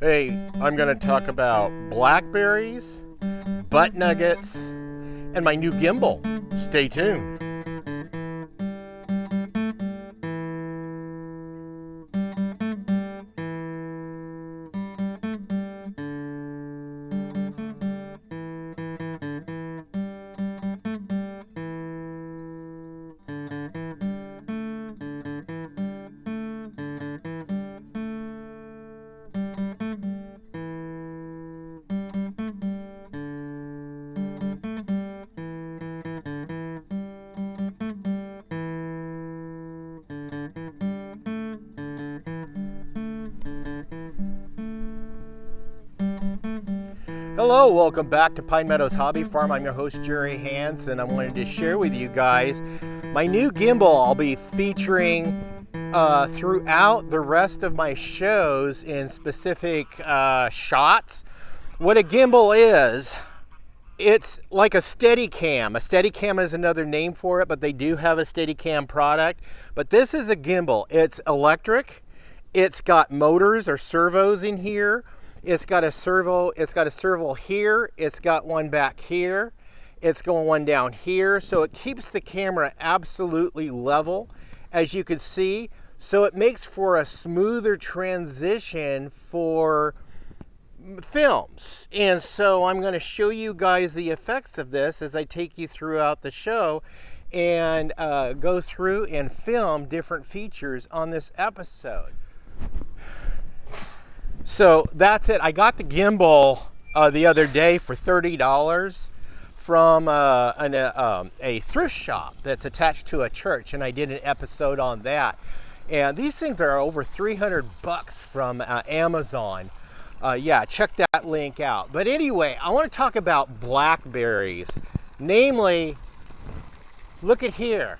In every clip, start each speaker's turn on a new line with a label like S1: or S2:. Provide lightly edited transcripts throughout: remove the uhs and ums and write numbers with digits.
S1: Hey, I'm going to talk about blackberries, butt nuggets, and my new gimbal. Stay tuned. Hello, welcome back to Pine Meadows Hobby Farm. I'm your host, Jerry Hans, and I wanted to share with you guys my new gimbal I'll be featuring throughout the rest of my shows in specific shots. What a gimbal is, it's like a Steadicam. A Steadicam is another name for it, but they do have a Steadicam product. But this is a gimbal. It's electric. It's got motors or servos in here. It's got a servo here, it's got one back here, it's going one down here, so it keeps the camera absolutely level, as you can see, so it makes for a smoother transition for films. And so I'm going to show you guys the effects of this as I take you throughout the show and go through and film different features on this episode. So that's it. I got the gimbal the other day for $30 from a thrift shop that's attached to a church, and I did an episode on that. And these things are over 300 bucks from Amazon. Yeah, check that link out. But anyway, I want to talk about blackberries. Namely, look at here.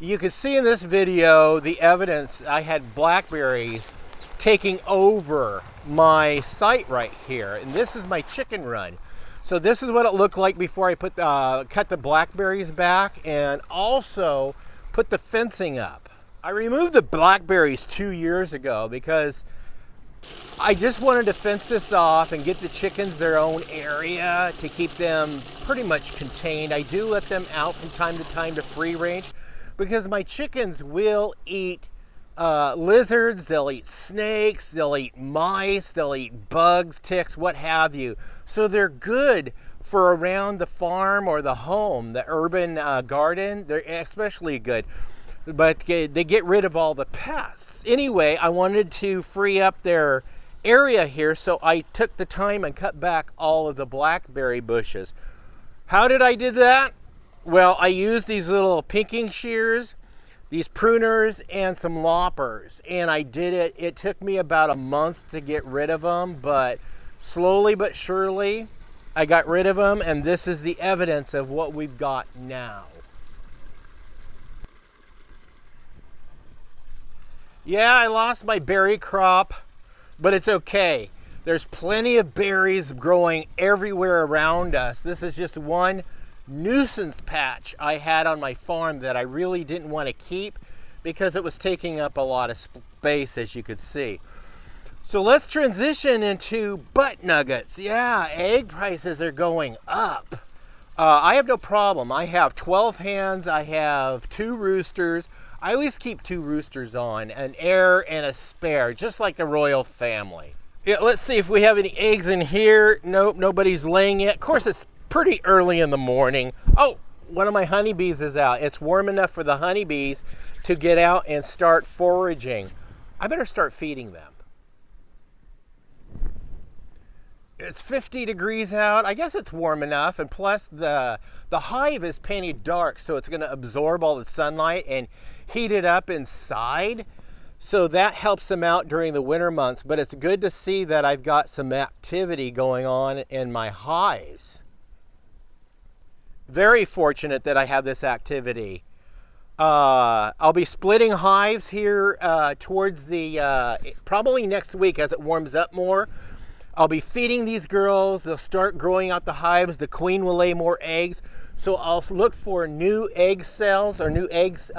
S1: You can see in this video the evidence I had blackberries taking over my site right here, and this is my chicken run. So this is what it looked like before I put cut the blackberries back and also put the fencing up. I removed the blackberries 2 years ago because I just wanted to fence this off and get the chickens their own area to keep them pretty much contained. I do let them out from time to time to free range because my chickens will eat lizards, they'll eat snakes, they'll eat mice, they'll eat bugs, ticks, what have you. So they're good for around the farm or the home, the urban garden. They're especially good, but they get rid of all the pests. Anyway, I wanted to free up their area here, so I took the time and cut back all of the blackberry bushes. How did I do that? Well, I used these little pinking shears, these pruners, and some loppers, and I did it. It took me about a month to get rid of them, but slowly but surely I got rid of them, and this is the evidence of what we've got now. Yeah, I lost my berry crop, but it's okay. There's plenty of berries growing everywhere around us. This is just one nuisance patch I had on my farm that I really didn't want to keep because it was taking up a lot of space, as you could see. So let's transition into butt nuggets. Yeah, egg prices are going up. I have no problem. I have 12 hens. I have 2 roosters. I always keep 2 roosters on, an heir and a spare, just like the royal family. Yeah, let's see if we have any eggs in here. Nope, nobody's laying yet. Of course, it's pretty early in the morning. Oh, one of my honeybees is out. It's warm enough for the honeybees to get out and start foraging. I better start feeding them. It's 50 degrees out. I guess it's warm enough, and plus the hive is painted dark, so it's going to absorb all the sunlight and heat it up inside. So that helps them out during the winter months, but it's good to see that I've got some activity going on in my hives. Very fortunate that I have this activity. I'll be splitting hives here towards the, probably next week as it warms up more. I'll be feeding these girls. They'll start growing out the hives. The queen will lay more eggs. So I'll look for new egg cells or new eggs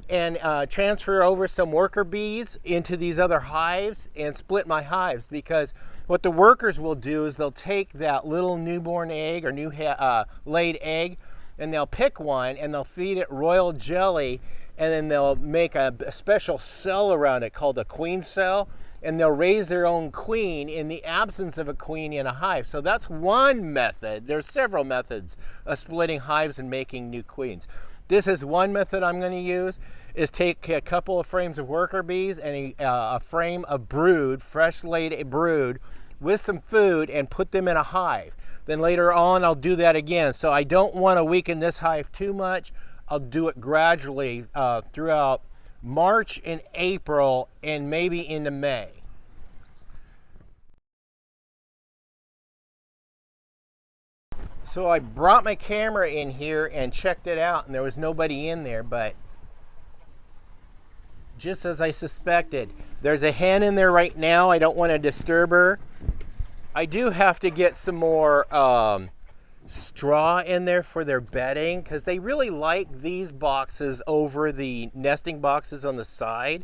S1: and transfer over some worker bees into these other hives and split my hives, because what the workers will do is they'll take that little newborn egg or new laid egg, and they'll pick one and they'll feed it royal jelly, and then they'll make a special cell around it called a queen cell, and they'll raise their own queen in the absence of a queen in a hive. So that's one method. There's several methods of splitting hives and making new queens. This is one method I'm going to use, is take a couple of frames of worker bees and a frame of brood, fresh laid brood, with some food, and put them in a hive. Then later on I'll do that again. So I don't want to weaken this hive too much. I'll do it gradually throughout March and April and maybe into May. So I brought my camera in here and checked it out, and there was nobody in there, but just as I suspected, there's a hen in there right now. I don't want to disturb her. I do have to get some more straw in there for their bedding, because they really like these boxes over the nesting boxes on the side.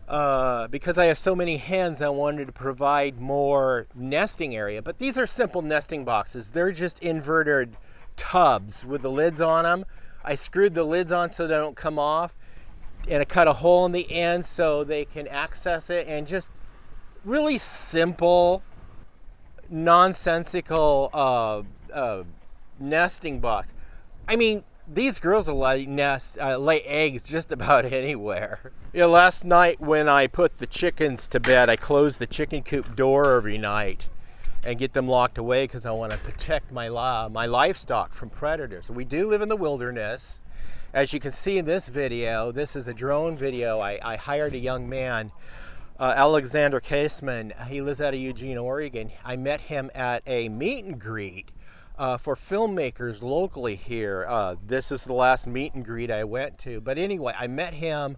S1: Because I have so many hens, I wanted to provide more nesting area. But these are simple nesting boxes. They're just inverted tubs with the lids on them. I screwed the lids on so they don't come off, and I cut a hole in the end so they can access it, and just really simple, nonsensical nesting box. I mean, these girls will lay eggs just about anywhere. You know, last night when I put the chickens to bed, I closed the chicken coop door every night and get them locked away, because I want to protect my livestock from predators. We do live in the wilderness. As you can see in this video, this is a drone video. I hired a young man, Alexander Caseman. He lives out of Eugene, Oregon. I met him at a meet and greet for filmmakers locally here. This is the last meet and greet I went to. But anyway, I met him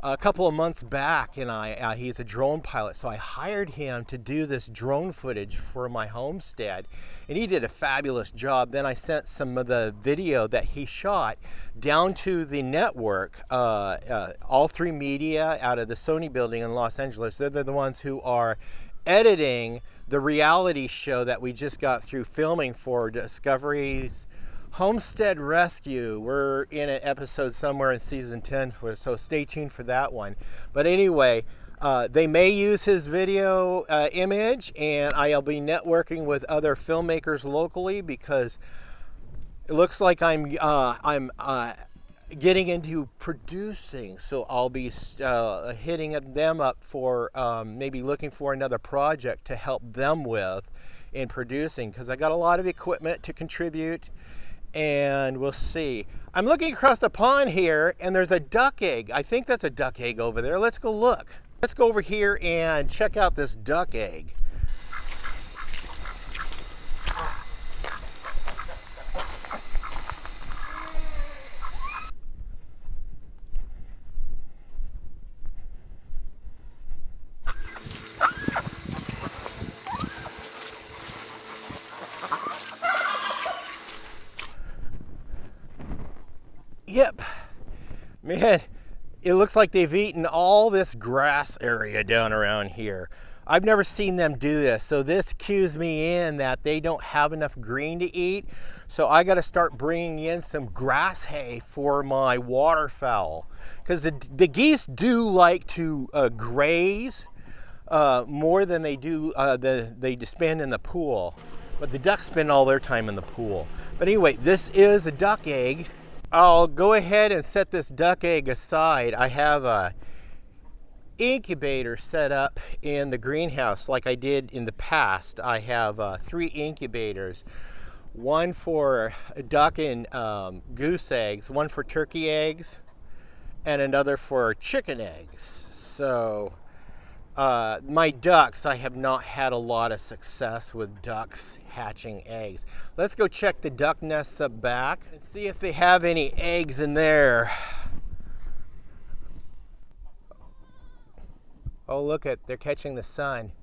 S1: a couple of months back, and he's a drone pilot, so I hired him to do this drone footage for my homestead, and he did a fabulous job. Then I sent some of the video that he shot down to the network, All 3 Media out of the Sony building in Los Angeles. They're the ones who are editing the reality show that we just got through filming for Discovery's Homestead Rescue. We're in an episode somewhere in season 10, so stay tuned for that one. But anyway, they may use his video image, and I'll be networking with other filmmakers locally, because it looks like I'm getting into producing, so I'll be hitting them up for maybe looking for another project to help them with in producing, because I got a lot of equipment to contribute. And we'll see. I'm looking across the pond here, and there's a duck egg. I think that's a duck egg over there. Let's go look. Let's go over here and check out this duck egg. Yep, man, it looks like they've eaten all this grass area down around here. I've never seen them do this, so this cues me in that they don't have enough green to eat. So I got to start bringing in some grass hay for my waterfowl, because the geese do like to graze more than they do they spend in the pool. But the ducks spend all their time in the pool. But anyway, this is a duck egg. I'll go ahead and set this duck egg aside. I have a incubator set up in the greenhouse like I did in the past. I have 3 incubators, one for duck and goose eggs, one for turkey eggs, and another for chicken eggs. So my ducks, I have not had a lot of success with ducks hatching eggs. Let's go check the duck nests up back and see if they have any eggs in there. Oh, look at, they're catching the sun.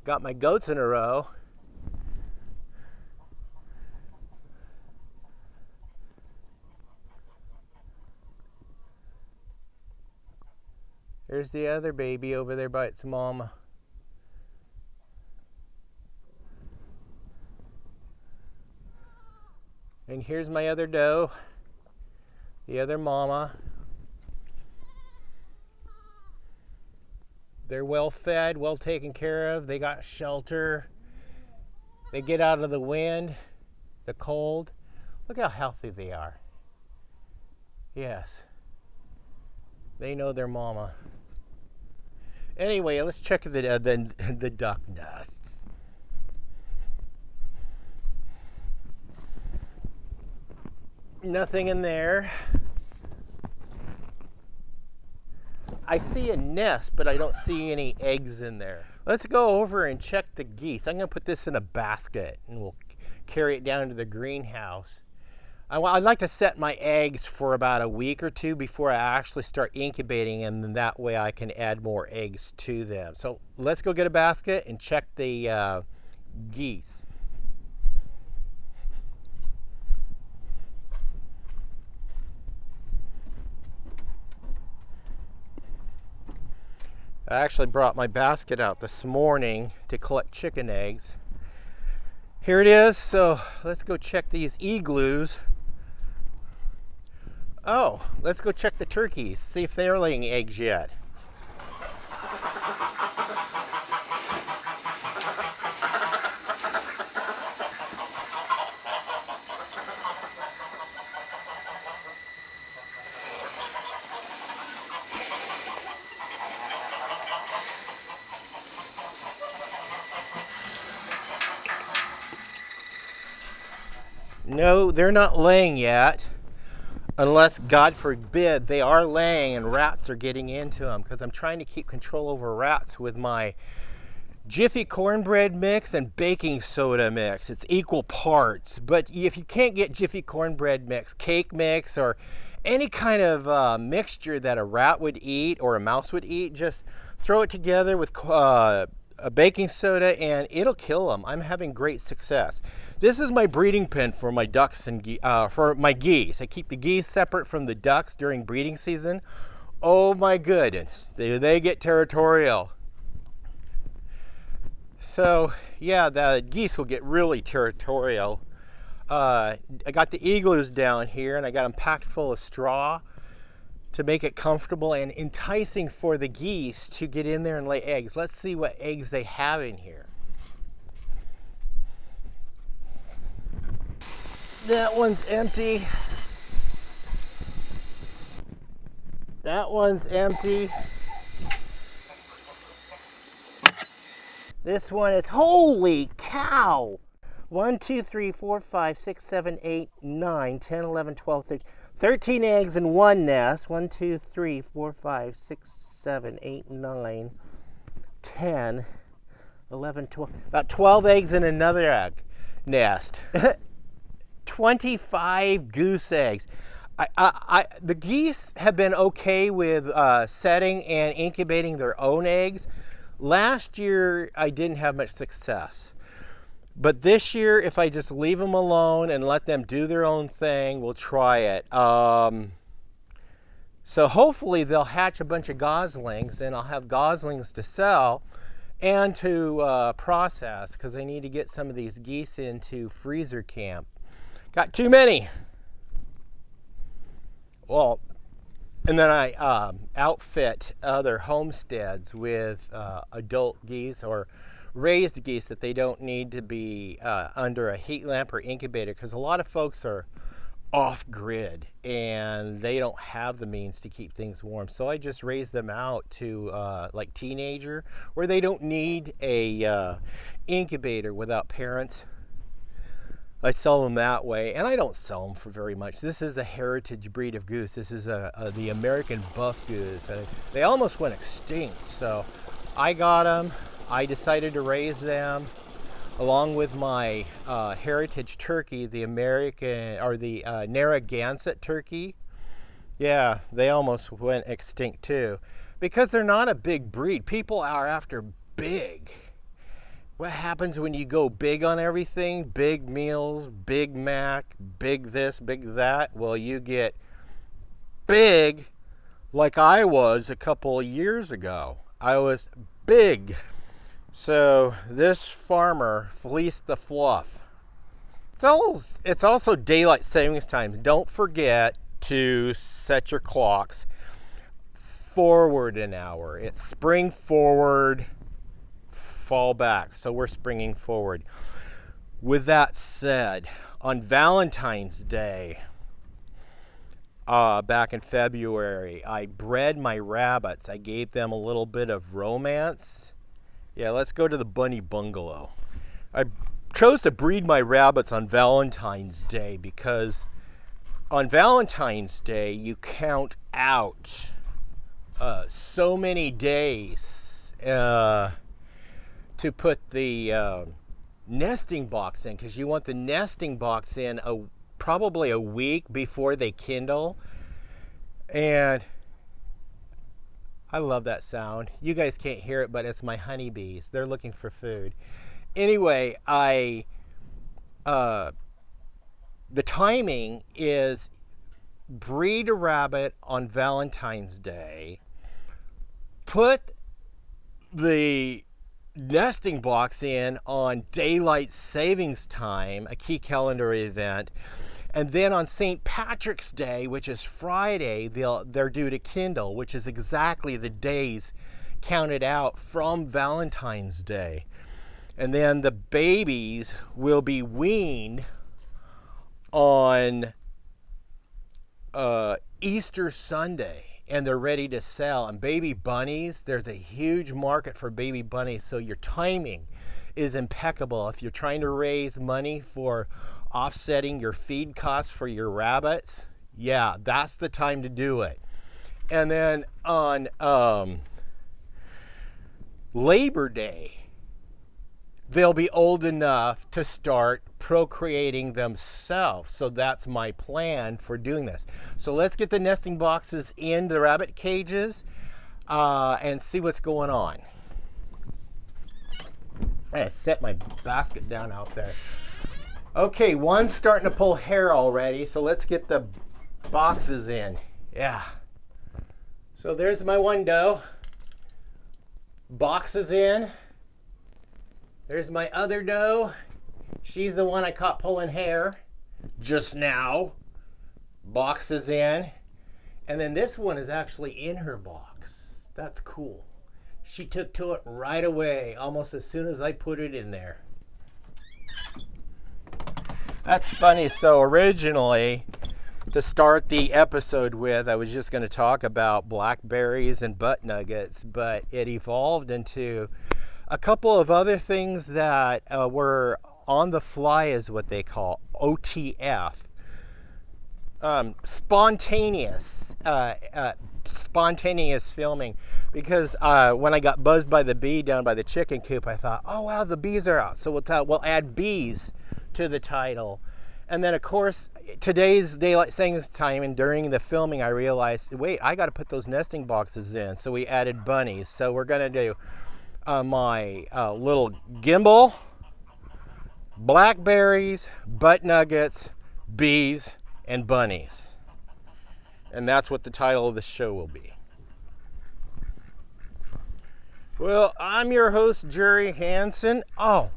S1: Got my goats in a row. There's the other baby over there by its mama. And here's my other doe, the other mama. They're well fed, well taken care of. They got shelter. They get out of the wind, the cold. Look how healthy they are. Yes. They know their mama. Anyway, let's check the duck nests. Nothing in there. I see a nest, but I don't see any eggs in there. Let's go over and check the geese. I'm gonna put this in a basket and we'll carry it down to the greenhouse. I'd like to set my eggs for about a week or two before I actually start incubating them, and that way I can add more eggs to them. So let's go get a basket and check the geese. I actually brought my basket out this morning to collect chicken eggs. Here it is. So let's go check these igloos. Oh, let's go check the turkeys, see if they're laying eggs yet. No, they're not laying yet. Unless, God forbid, they are laying and rats are getting into them, because I'm trying to keep control over rats with my Jiffy cornbread mix and baking soda mix. It's equal parts. But if you can't get Jiffy cornbread mix, cake mix, or any kind of mixture that a rat would eat or a mouse would eat, just throw it together with a baking soda and it'll kill them. I'm having great success. This is my breeding pen for my ducks and for my geese. I keep the geese separate from the ducks during breeding season. Oh my goodness, they get territorial. So yeah, the geese will get really territorial. I got the igloos down here and I got them packed full of straw to make it comfortable and enticing for the geese to get in there and lay eggs. Let's see what eggs they have in here. That one's empty. That one's empty. This one is, holy cow! 1, 2, 3, 4, 5, 6, 7, 8, 9, 10, 11, 12, 13. 13 eggs in one nest. 1, 2, 3, 4, 5, 6, 7, 8, 9, 10, 11, 12. About 12 eggs in another egg nest. 25 goose eggs. The geese have been okay with setting and incubating their own eggs. Last year, I didn't have much success. But this year, if I just leave them alone and let them do their own thing, we'll try it. So hopefully they'll hatch a bunch of goslings, and I'll have goslings to sell and to process, because I need to get some of these geese into freezer camp. Got too many. Well, and then I outfit other homesteads with adult geese or raised geese that they don't need to be under a heat lamp or incubator, because a lot of folks are off grid and they don't have the means to keep things warm. So I just raise them out to like teenager, where they don't need a incubator without parents. I sell them that way, and I don't sell them for very much. This is the heritage breed of goose. This is the American buff goose. They almost went extinct, so I got them. I decided to raise them along with my heritage turkey, the American, or the Naragansette turkey. Yeah, they almost went extinct too, because they're not a big breed. People are after big. What happens when you go big on everything? Big meals, Big Mac, big this, big that. Well, you get big like I was a couple of years ago. I was big. So this farmer fleeced the fluff. It's also daylight savings time. Don't forget to set your clocks forward an hour. It's spring forward, fall back. So we're springing forward. With that said, on Valentine's Day, back in February, I bred my rabbits. I gave them a little bit of romance. Yeah, let's go to the bunny bungalow. I chose to breed my rabbits on Valentine's Day because on Valentine's Day you count out so many days to put the nesting box in, because you want the nesting box in probably a week before they kindle. And I love that sound. You guys can't hear it, but it's my honeybees. They're looking for food. Anyway, the timing is breed a rabbit on Valentine's Day, put the nesting box in on daylight savings time, a key calendar event, and then on St. Patrick's Day, which is Friday, they're due to kindle, which is exactly the days counted out from Valentine's Day. And then the babies will be weaned on Easter Sunday, and they're ready to sell. And baby bunnies, there's a huge market for baby bunnies, so your timing is impeccable. If you're trying to raise money for offsetting your feed costs for your rabbits, yeah, that's the time to do it. And then on Labor Day, they'll be old enough to start procreating themselves. So that's my plan for doing this. So let's get the nesting boxes in the rabbit cages and see what's going on. I gotta set my basket down out there. Okay, one's starting to pull hair already, so let's get the boxes in. Yeah. So there's my one doe. Boxes in. There's my other doe. She's the one I caught pulling hair just now. Boxes in. And then this one is actually in her box. That's cool. She took to it right away, almost as soon as I put it in there. That's funny. So originally, to start the episode with, I was just going to talk about blackberries and butt nuggets, but it evolved into a couple of other things that were on the fly, is what they call OTF. Spontaneous filming, because when I got buzzed by the bee down by the chicken coop, I thought, oh wow, the bees are out, so we'll add bees to the title. And then of course today's daylight savings time, and during the filming I realized, wait, I got to put those nesting boxes in, so we added bunnies. So we're gonna do my little gimbal, blackberries, butt nuggets, bees, and bunnies. And that's what the title of the show will be. Well, I'm your host, Jerry Hansen. Oh,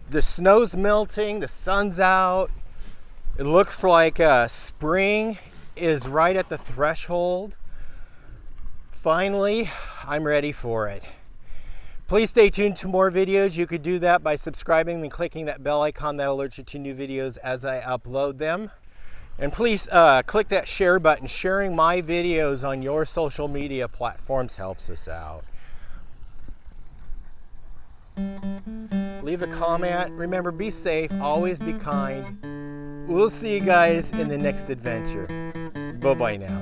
S1: the snow's melting, the sun's out. It looks like spring is right at the threshold. Finally, I'm ready for it. Please stay tuned to more videos. You could do that by subscribing and clicking that bell icon that alerts you to new videos as I upload them. And please click that share button. Sharing my videos on your social media platforms helps us out. Leave a comment. Remember, be safe, always be kind. We'll see you guys in the next adventure. Bye-bye now.